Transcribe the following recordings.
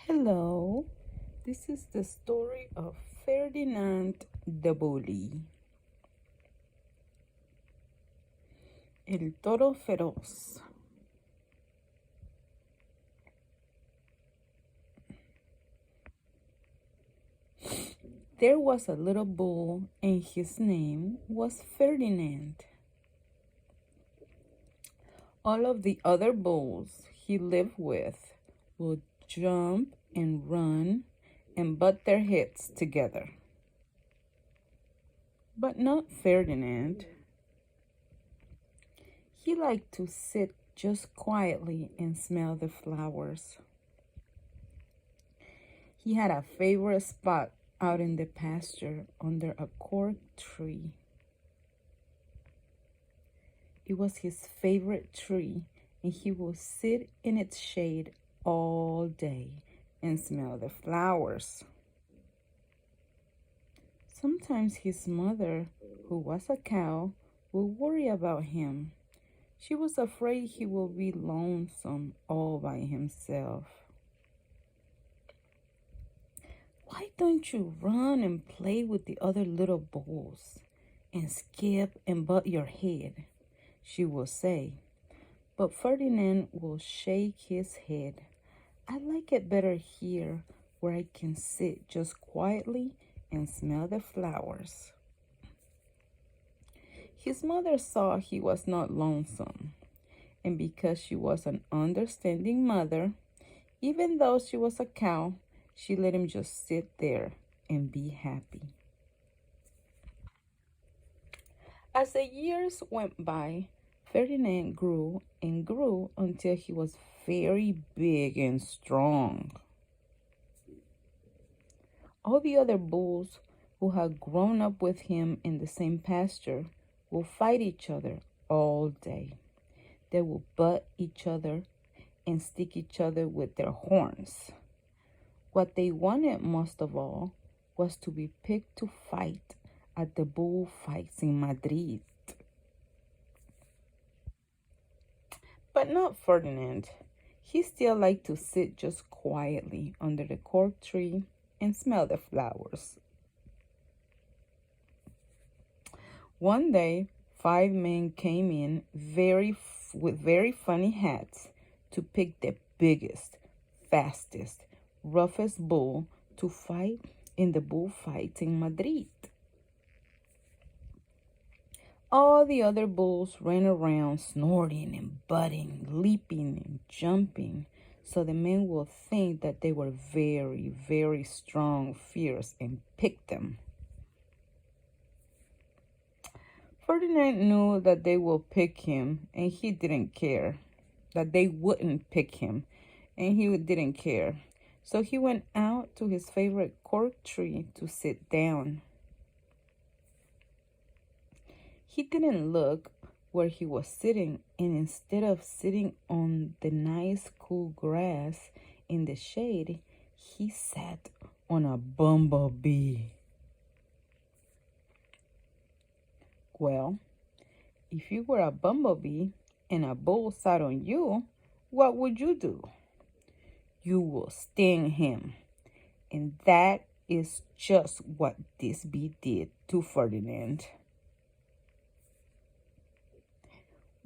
Hello, this is the story of Ferdinand the Bull, el toro feroz. There was a little bull, and his name was Ferdinand. All of the other bulls he lived with would jump and run and butt their heads together. But not Ferdinand. He liked to sit just quietly and smell the flowers. He had a favorite spot out in the pasture under a cork tree. It was his favorite tree, and he would sit in its shade all day and smell the flowers. Sometimes his mother, who was a cow, would worry about him. She was afraid he would be lonesome all by himself. "Why don't you run and play with the other little bulls and skip and butt your head?" she will say. But Ferdinand will shake his head. "I like it better here, where I can sit just quietly and smell the flowers." His mother saw he was not lonesome, and because she was an understanding mother, even though she was a cow, she let him just sit there and be happy. As the years went by, Ferdinand grew and grew until he was very big and strong. All the other bulls who had grown up with him in the same pasture will fight each other all day. They will butt each other and stick each other with their horns. What they wanted most of all was to be picked to fight at the bullfights in Madrid. But not Ferdinand. He still liked to sit just quietly under the cork tree and smell the flowers. One day, 5 men came in with very funny hats to pick the biggest, fastest, roughest bull to fight in the bullfights in Madrid. All the other bulls ran around snorting and butting, leaping and jumping, so the men would think that they were very, very strong, fierce, and picked them. Ferdinand knew that they would pick him, and he didn't care. That they wouldn't pick him, and he didn't care. So he went out to his favorite cork tree to sit down. He didn't look where he was sitting, and instead of sitting on the nice cool grass in the shade, he sat on a bumblebee. Well, if you were a bumblebee and a bull sat on you, what would you do? You will sting him. And that is just what this bee did to Ferdinand.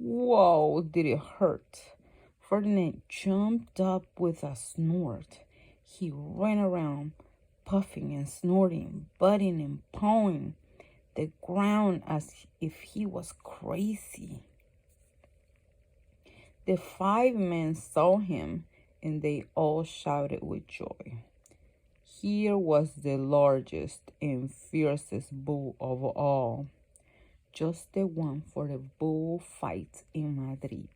Whoa, did it hurt. Ferdinand jumped up with a snort. He ran around, puffing and snorting, butting and pawing the ground as if he was crazy. The 5 men saw him, and they all shouted with joy. Here was the largest and fiercest bull of all, just the one for the bullfight in Madrid.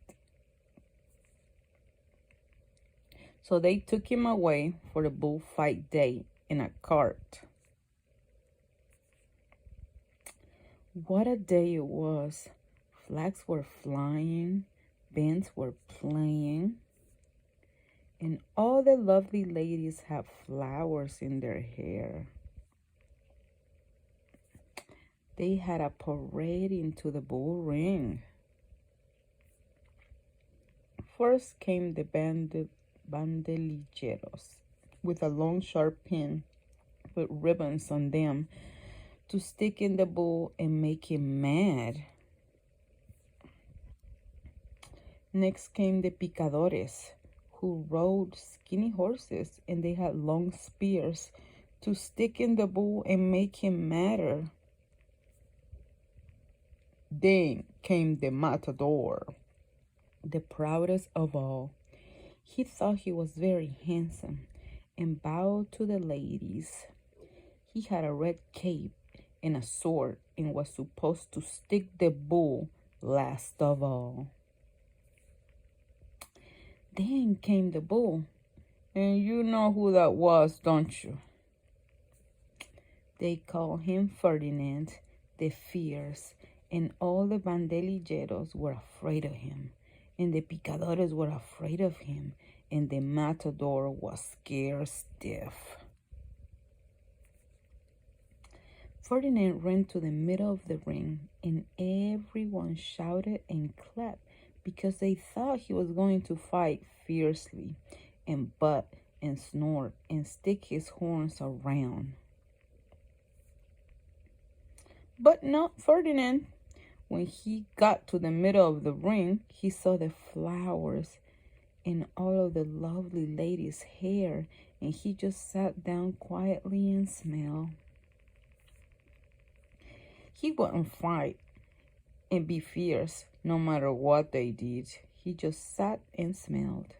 So they took him away for the bullfight day in a cart. What a day it was. Flags were flying, bands were playing, and all the lovely ladies had flowers in their hair. They had a parade into the bull ring. First came the banderilleros, with a long sharp pin with ribbons on them to stick in the bull and make him mad. Next came the picadores, who rode skinny horses, and they had long spears to stick in the bull and make him madder. Then came the matador, the proudest of all. He thought he was very handsome and bowed to the ladies. He had a red cape and a sword and was supposed to stick the bull last of all. Then came the bull, and you know who that was, don't you? They called him Ferdinand the Fierce, and all the banderilleros were afraid of him, and the picadores were afraid of him, and the matador was scared stiff. Ferdinand ran to the middle of the ring, and everyone shouted and clapped because they thought he was going to fight fiercely and butt and snort and stick his horns around. But not Ferdinand. When he got to the middle of the ring, he saw the flowers and all of the lovely ladies' hair, and he just sat down quietly and smelled. He wouldn't fight and be fierce no matter what they did. He just sat and smelled.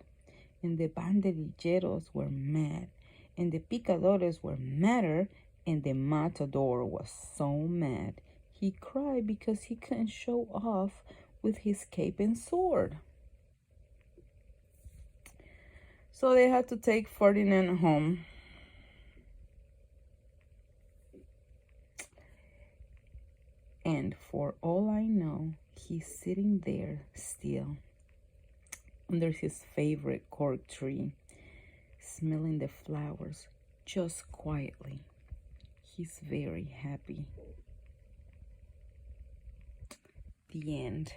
And the banderilleros were mad, and the picadores were madder, and the matador was so mad he cried because he couldn't show off with his cape and sword. So they had to take Ferdinand home. And for all I know, he's sitting there still under his favorite cork tree, smelling the flowers just quietly. He's very happy. The end.